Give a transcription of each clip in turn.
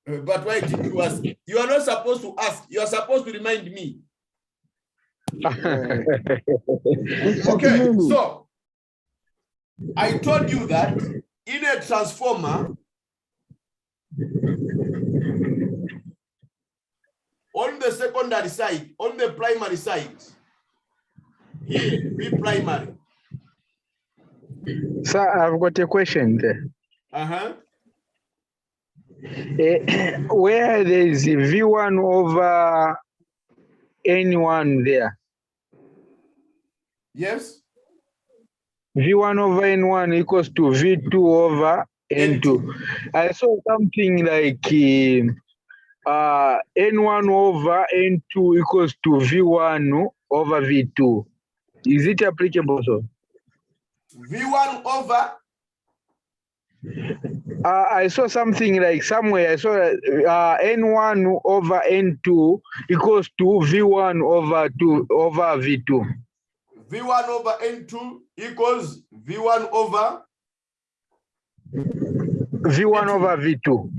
But why did you ask? You are not supposed to ask. You are supposed to remind me. Okay, so I told you that in a transformer, on the secondary side, on the primary side, here, be primary. Sir, I've got a question there. Where there is V1 over N1 there. Yes. V1 over N1 equals to V2 over N2. I saw something like N1 over N2 equals to V1 over V2. Is it applicable? So V1 over? I saw something like somewhere. I saw N1 over N2 equals to V1 over V2. V1 over N2 equals V1 over? V1 over V2.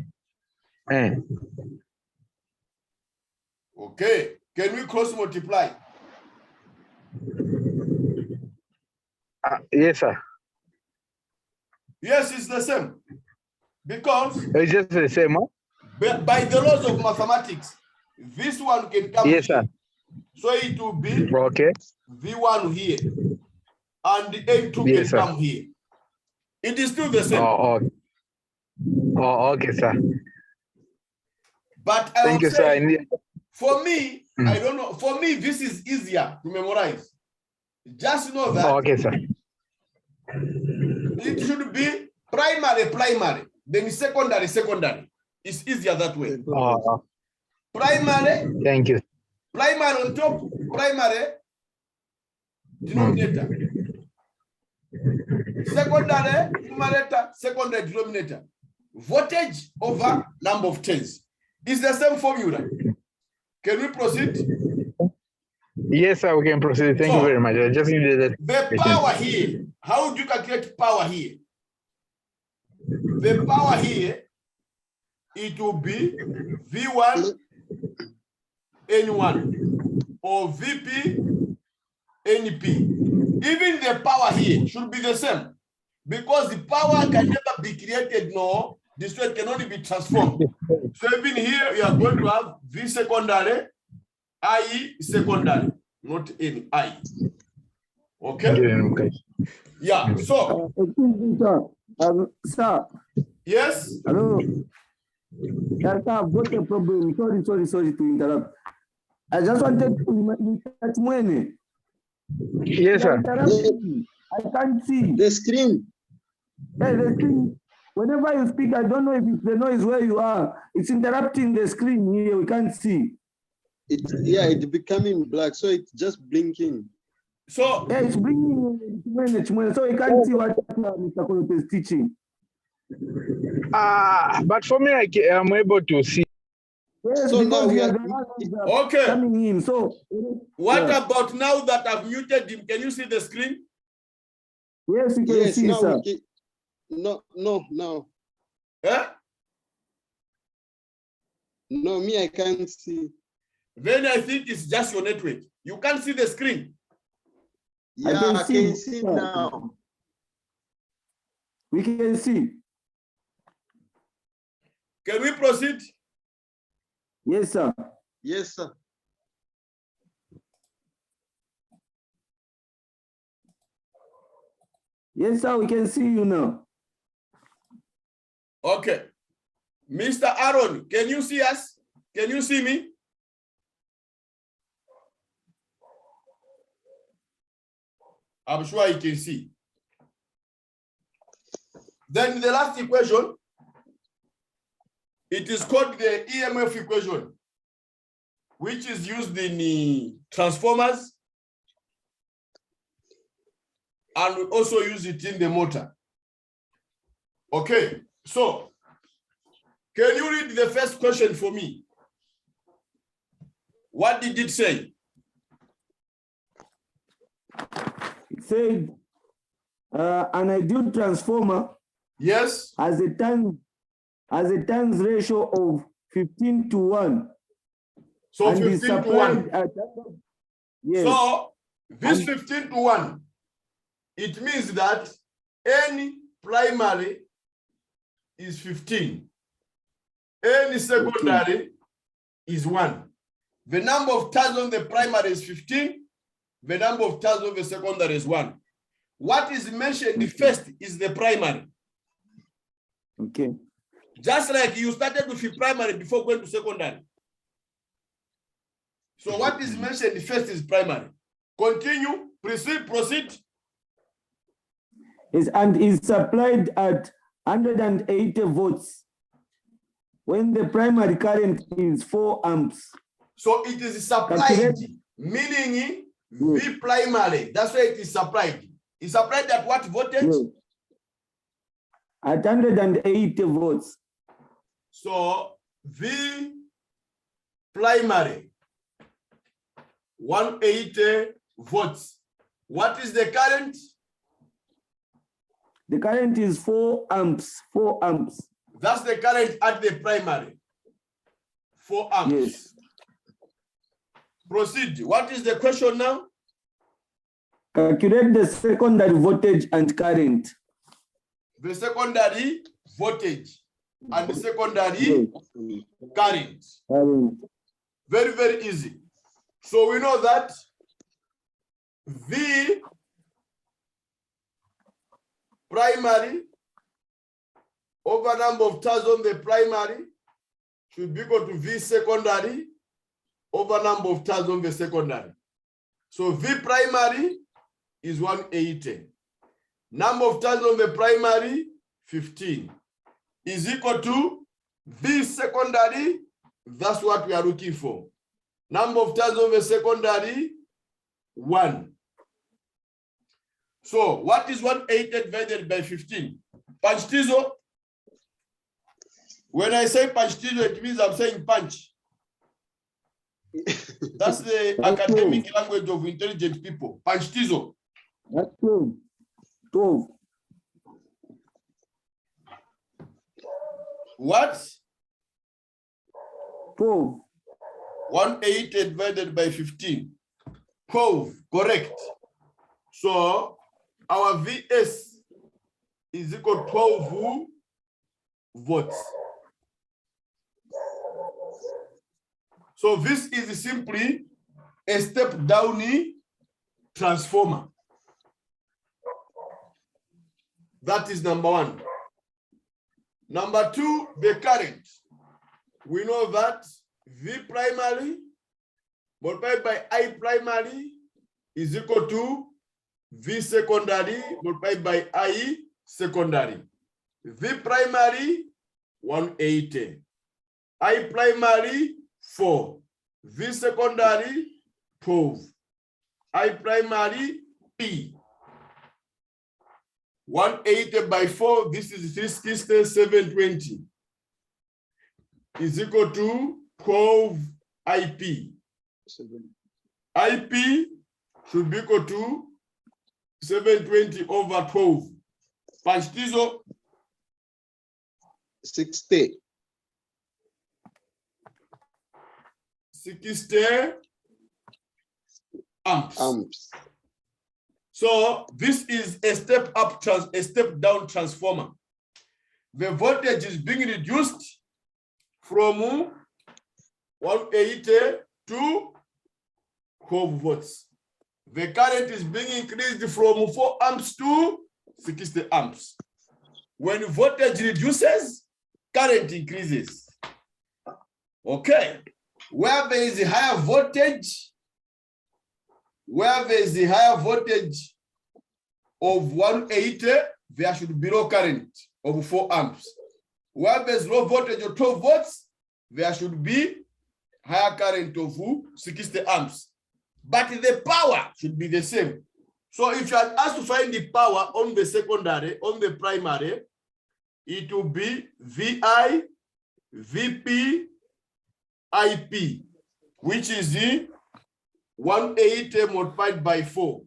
Okay. Can we cross multiply? Yes, sir. Yes, it's the same. Because it's just the same, huh? By the laws of mathematics, this one can come yes, here. Sir. So it will be okay. V1 here. And the N2 yes, can sir. come here. It is still the same. Oh, okay, sir. But I would say, for me, I don't know. For me, this is easier to memorize. Just know that. Okay, sir. It should be primary, then secondary. It's easier that way. Primary. Thank you. Primary on top, primary denominator. Secondary numerator, secondary denominator. Voltage over number of turns. It's the same formula. Can we proceed? Yes, sir, we can proceed. Thank you very much. I just needed that. The power here, how do you calculate power here? The power here, it will be V1 N1 or VP NP. Even the power here should be the same because the power can never be created, no, this way it can only be transformed. So even here, we are going to have V secondary, IE secondary, not any I. Okay? Yeah, so. Sir. Yes? Hello. Yes, sir, I've got a problem. Sorry to interrupt. I just wanted to remind you that when. Yes, sir. I can't see. The screen. Yeah, the screen. Whenever you speak, I don't know if it's the noise where you are. It's interrupting the screen here. We can't see. It's becoming black, so it's just blinking. So yeah, it's bringing so you can't see what Mr. Kolote is teaching. But for me, I'm able to see. Yes, so now we are okay. Coming in. So what about now that I've muted him? Can you see the screen? Yes, you can see, now sir. No. Huh? No, me, I can't see. Then I think it's just your network. You can't see the screen. Yeah, I can see now. We can see. Can we proceed? Yes, sir. Yes, sir. Yes, sir, we can see you now. Okay. Mr. Aaron, can you see us? Can you see me? I'm sure you can see. Then the last equation, it is called the EMF equation, which is used in transformers, and we also use it in the motor. Okay, so can you read the first question for me? What did it say? It said an ideal transformer, yes, has a turns ratio of 15 to 1. So And is 15 to 1. supplied at, yes. So this And- 15 to 1, it means that any primary is 15. Any secondary is 1. The number of turns on the primary is 15. The number of turns on the secondary is 1. What is mentioned first is the primary. Okay. Just like you started with the primary before going to secondary. So what is mentioned first is primary. Continue, proceed. And is supplied at 180 volts when the primary current is 4 amps. So it is supplied, meaning V primary. That's why it is supplied. It's supplied at what voltage? Yes. At 180 volts. So V primary, 180 volts. What is the current? The current is 4 amps. 4 amps. That's the current at the primary. 4 amps. Yes. Proceed. What is the question now? Calculate the secondary voltage and current. The secondary voltage and the secondary current. Very, very easy. So we know that V primary over number of turns on the primary should be equal to V secondary over number of turns on the secondary. So V primary is 180. Number of turns on the primary, 15, is equal to V secondary. That's what we are looking for. Number of turns on the secondary, 1. So what is 180 divided by 15? Punch tizo. When I say punch tizo, it means I'm saying punch. That's the academic language of intelligent people. Punch tizo. That's 12. 12. What? 12. 180 divided by 15. 12, correct. So our VS is equal to 12 volts. So this is simply a step down transformer. That is number 1. Number 2, the current. We know that V primary multiplied by I primary is equal to V secondary multiplied by I secondary. V primary, 180. I primary, 4. V secondary, 12. I primary, P. 180 by 4, this is 360, 720. Is equal to 12 IP. IP should be equal to 720 over 12. Punch tizo. 60. 60 amps. So this is a step up, a step down transformer. The voltage is being reduced from 180 to 12 volts. The current is being increased from 4 amps to 60 amps. When voltage reduces, current increases. Okay. Where there is a higher voltage, of 180, there should be low current of 4 amps. Where there's low voltage of 12 volts, there should be higher current of 60 amps. But the power should be the same. So if you are asked to find the power on the secondary, on the primary, it will be VI, VP, IP, which is the 180 multiplied by 4.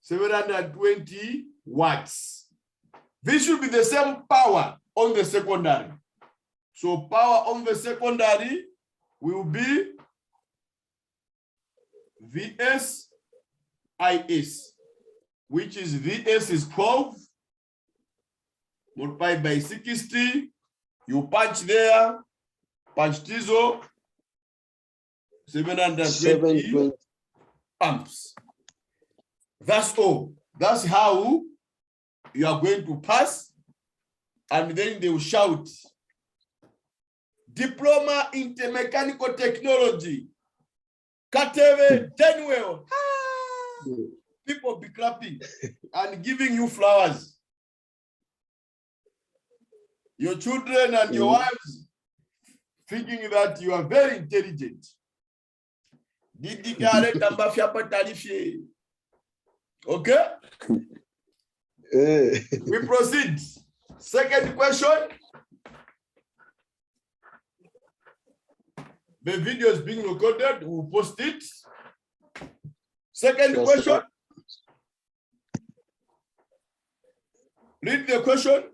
720 watts. This should be the same power on the secondary. So power on the secondary will be VS IS, which is VS is 12 multiplied by 60. You punch there, punch Tizo, 720 amps. That's all. That's how you are going to pass, and then they will shout, Diploma in Mechanical Technology, Kateve Tenwell. People be clapping and giving you flowers. Your children and your wives thinking that you are very intelligent. Okay? We proceed. Second question. The video is being recorded. We'll post it. Second question. Read the question.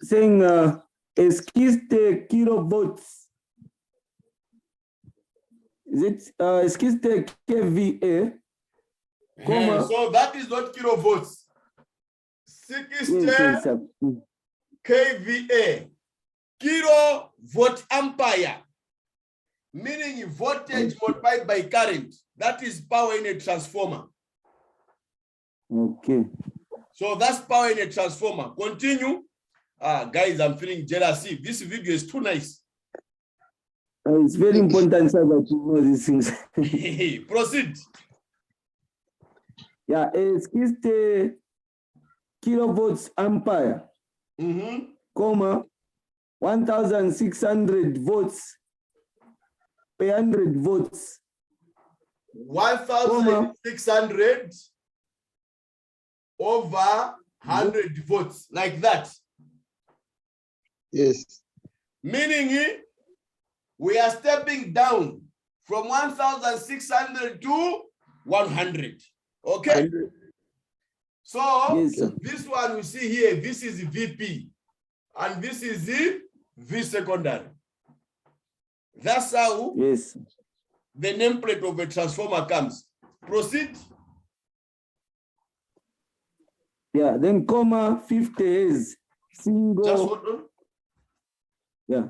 Saying esquiste kilovolts. Is it esquiste kVA? So that is not kilovolts. 60 Yes. kVA, kilovolt ampere, meaning voltage multiplied by current. That is power in a transformer. Okay. So that's power in a transformer. Continue. Guys, I'm feeling jealousy. This video is too nice. It's very important, sir, that you know these things. Proceed. Yeah, esquiste kilovolts ampere, 1,600 volts per 100 volts. 1,600 over 100 volts, like that. Yes. Meaning we are stepping down from 1,600 to 100. Okay? 100. So Yes, sir. this one we see here, this is VP, and this is the V secondary. That's how Yes. the nameplate of a transformer comes. Proceed. Yeah, then 50 is single. Just hold on. Yeah.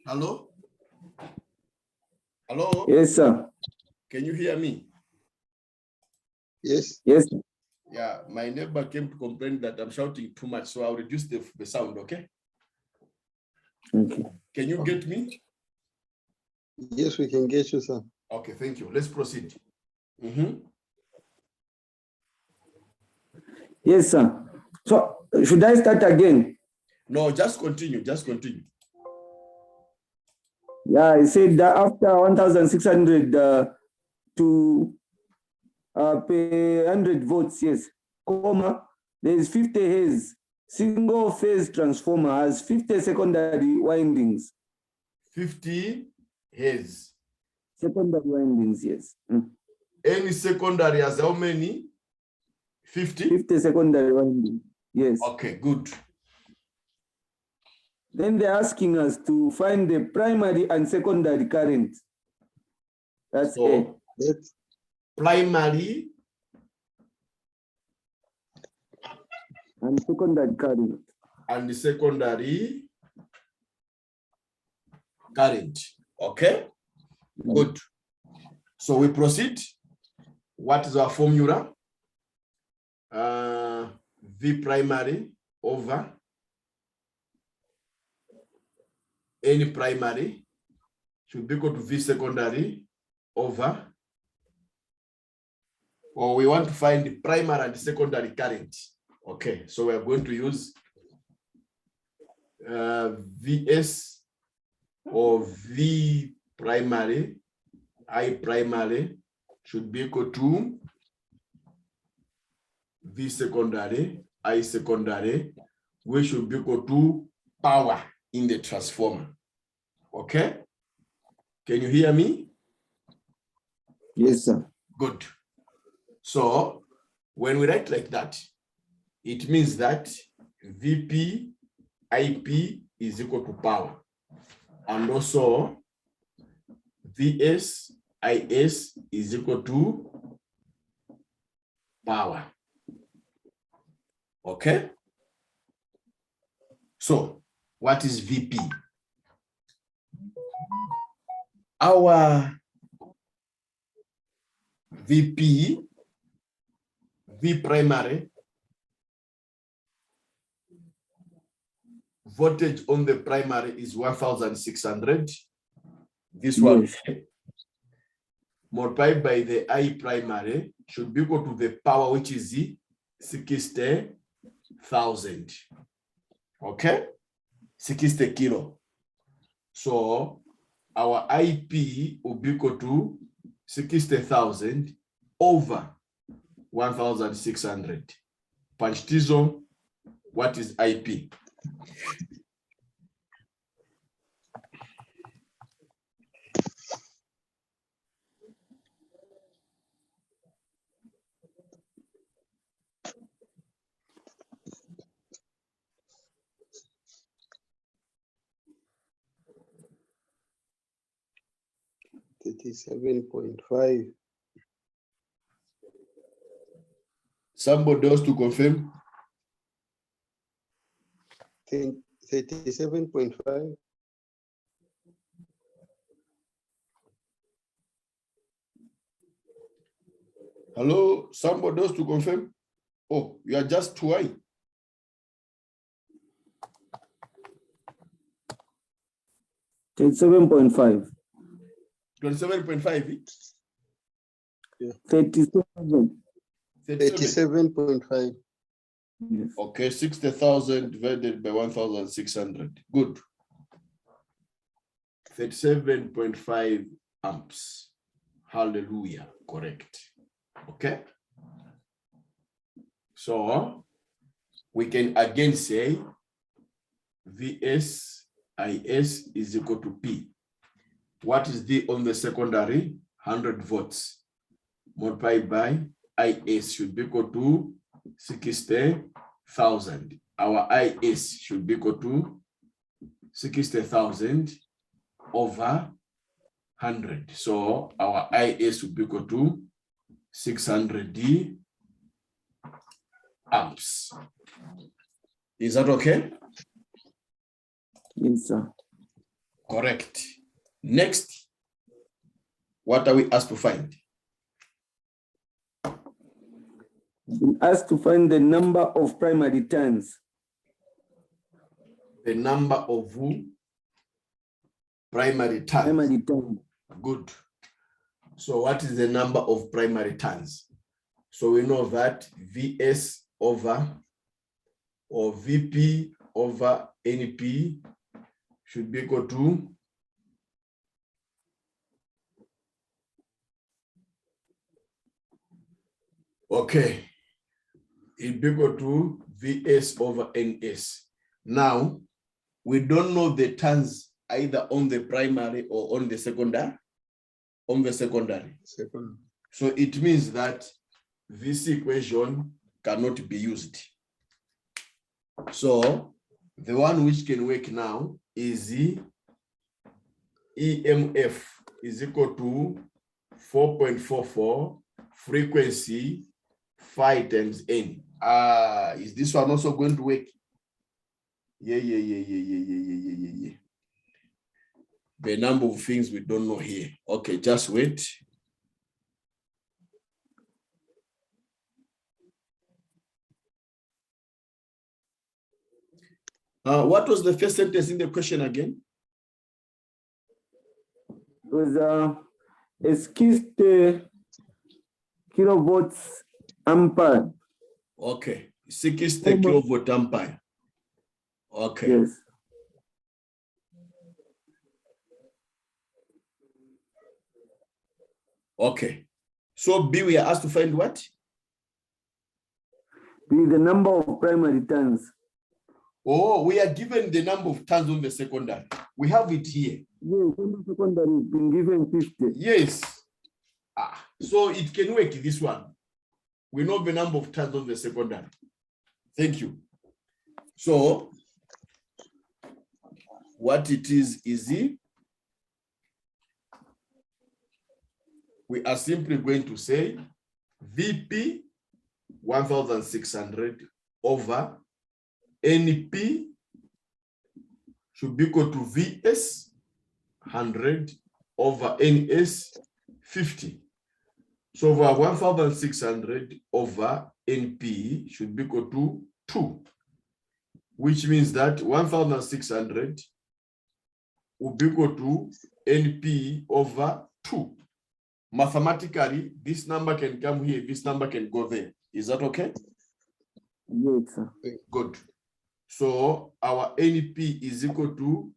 Hello? Hello? Yes, sir. Can you hear me? Yes. Yes. Yeah, my neighbor came to complain that I'm shouting too much, so I'll reduce the sound, okay? Okay. Can you get me? Yes, we can get you, sir. Okay, thank you. Let's proceed. Yes, sir. So should I start again? No, just continue. Just continue. Yeah, I said that after 1,600 to per 100 volts, yes, there is 50 Hz. Single phase transformer has 50 secondary windings. 50 Hz. Secondary windings, yes. Any secondary has how many? 50? 50 secondary windings, yes. Okay, good. Then they're asking us to find the primary and secondary current. That's So, That's primary and secondary current. and the secondary current. Okay, good. So we proceed. What is our formula? V primary over any primary should be equal to V secondary over, or we want to find the primary and the secondary current. Okay, so we are going to use VS or V primary, I primary should be equal to V secondary, I secondary, which should be equal to power in the transformer. Okay? Can you hear me? Yes, sir. Good. So when we write like that, it means that VP IP is equal to power. And also VS IS is equal to power. Okay? So what is VP? Our VP, V primary, voltage on the primary is 1,600. This one, Yes. multiplied by the I primary should be equal to the power, which is 60,000. Okay? 60 kilo. So our IP will be equal to 60,000 over 1,600. Panchtizo, what is IP? $37.5. Somebody else to confirm? 37.5. Hello, somebody else to confirm? Oh, you are just too high. 37.5. 27.5. 37. 37.5. Yes. Okay, 60,000 divided by 1,600. Good. 37.5 amps. Hallelujah. Correct. Okay. So we can again say VS IS is equal to P. What is the on the secondary? 100 volts multiplied by IS should be equal to 60,000. Our IS should be equal to 60,000 over 100. So our IS would be equal to 600 amps. Is that okay? Yes, sir. Correct. Next, what are we asked to find? Been asked to find the number of primary turns. The number of primary turns. Primary turn. Good. So what is the number of primary turns? So we know that VS over or VP over NP should be equal to okay. It be equal to VS over NS. Now, we don't know the turns either on the primary or on the secondary. On the secondary. Second. So it means that this equation cannot be used. So the one which can work now is the EMF is equal to 4.44 frequency 5 times N. Is this one also going to work? Yeah. The number of things we don't know here. Okay, just wait. What was the first sentence in the question again? It was a 60 kilovolts ampere. Okay, 60 kilovolt ampere. Okay. Yes. Okay. So B, we are asked to find what? be the number of primary turns. Oh, we are given the number of turns on the secondary. We have it here. Yes, on the secondary has been given 50. Yes. So it can work this one. We know the number of turns on the secondary. Thank you. So what it is we are simply going to say VP 1600 over NP should be equal to VS 100 over NS 50. So over 1600 over NP should be equal to 2, which means that 1600 will be equal to NP over 2. Mathematically, this number can come here, this number can go there. Is that okay? Yes, sir. Good. So our NP is equal to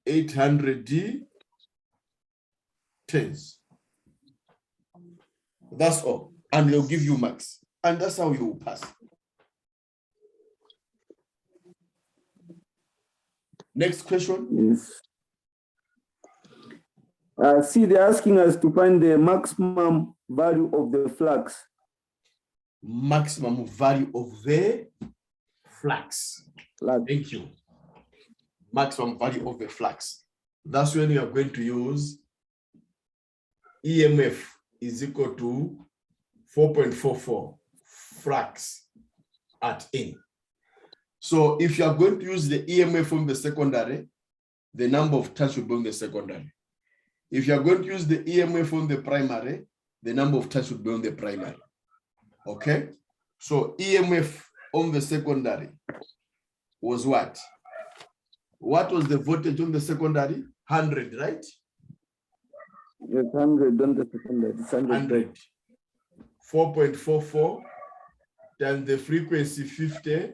800 turns. That's all. And they'll give you marks. And that's how you will pass. Next question. Yes. See, they're asking us to find the maximum value of the flux. Maximum value of the flux. Thank you. Maximum value of the flux. That's when you are going to use EMF is equal to 4.44 flux at N. So if you are going to use the EMF from the secondary, the number of turns should be on the secondary. If you are going to use the EMF on the primary, the number of turns should be on the primary. Okay? So EMF on the secondary was what? What was the voltage on the secondary? 100, right? Yes, 100 on the secondary. 100. 4.44 times the frequency 50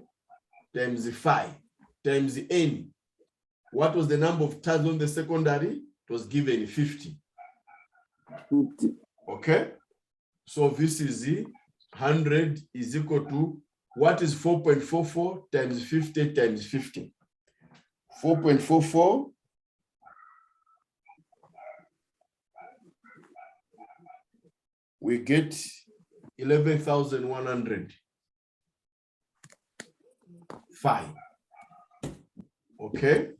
times 5 times N. What was the number of turns on the secondary? It was given 50. 50. Okay? So this is 100 is equal to, what is 4.44 times 50 times 50? 4.44 we get 11,100. 5. Okay?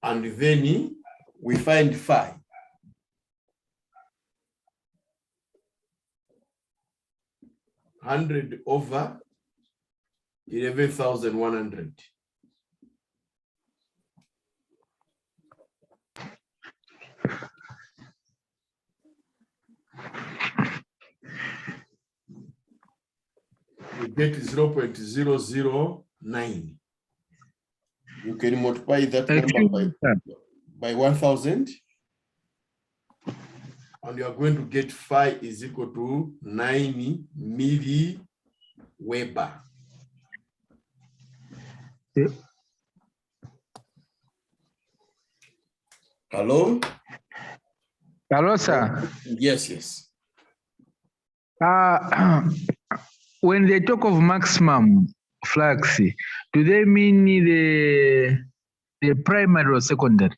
And then we find 5. $100 over 11,100. You get 0.009. You can multiply that number by 1,000. And you are going to get phi is equal to 9 milliweber. Yeah. Hello? Hello, sir. Yes, yes. When they talk of maximum flux, do they mean the primary or secondary?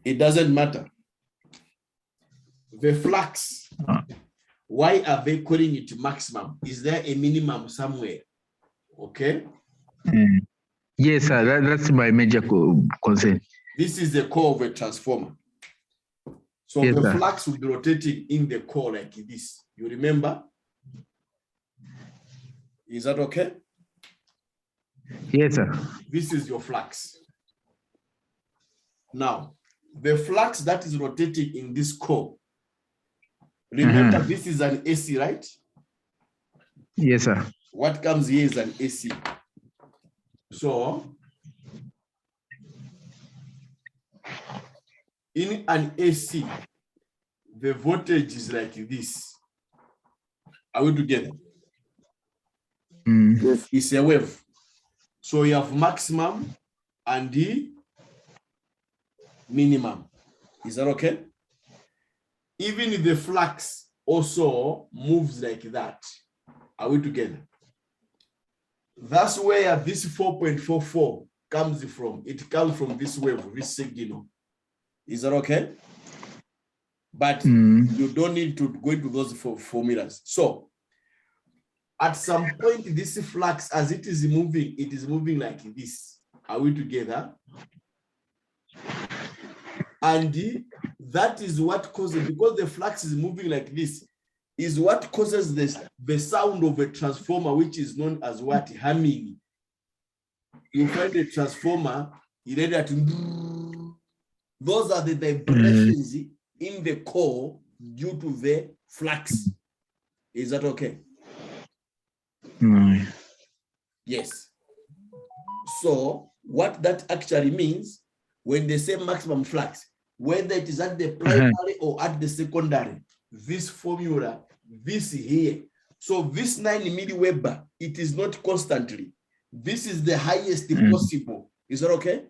It doesn't matter. The flux, why are they calling it maximum? Is there a minimum somewhere? Okay. Yes, sir. That's my major concern. This is the core of a transformer. So yes, the sir. Flux will be rotating in the core like this. You remember? Is that okay? Yes, sir. This is your flux. Now, the flux that is rotating in this core, remember this is an AC, right? Yes, sir. What comes here is an AC. So, in an AC, the voltage is like this. Are we together? Yes. It's a wave. So you have maximum and the minimum. Is that okay? Even the flux also moves like that. Are we together? That's where this 4.44 comes from. It comes from this wave, this signal. Is that okay? But you don't need to go into those formulas. So at some point, this flux, as it is moving like this. Are we together? And that is what causes, because the flux is moving like this, is what causes the sound of a transformer, which is known as what? Humming. You find a transformer, you read that. Those are the vibrations in the core due to the flux. Is that okay? Yes. So what that actually means, when they say maximum flux, whether it is at the primary or at the secondary, this formula, this here. So this 9 milliweber, it is not constantly. This is the highest possible. Is that okay?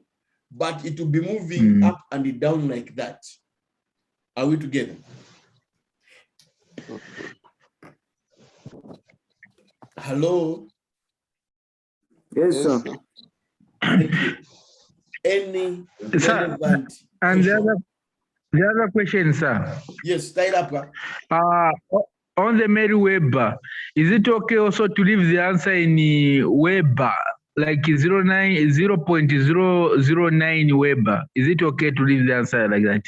But it will be moving up and down like that. Are we together? Hello? Yes, sir. Thank you. Any relevant And question? the other question, sir. Yes, tie it up. On the Meriwether, is it okay also to leave the answer in Weber, like 0.009 Weber? Is it okay to leave the answer like that?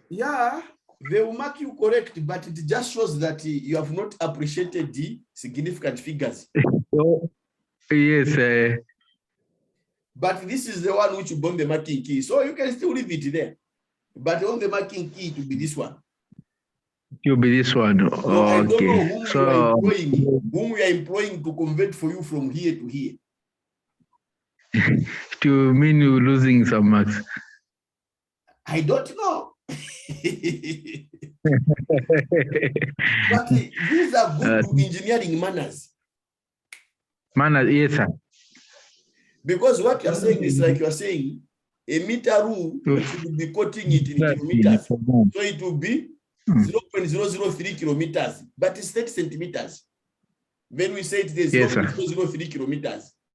Yeah, they will mark you correct, but it just shows that you have not appreciated the significant figures. Oh, yes. But this is the one which you burn the marking key. So you can still leave it there. But on the marking key, to be this one. It will be this one. So I don't know whom we are employing to convert for you from here to here. To mean you're losing some marks. I don't know. But these are good engineering manners. Manners, yes, sir. Because what you're saying is like you're saying a meter rule should be quoting it in kilometers. So it will be 0.003 kilometers, but it's 30 centimeters. When we say it is 0.003 kilometers,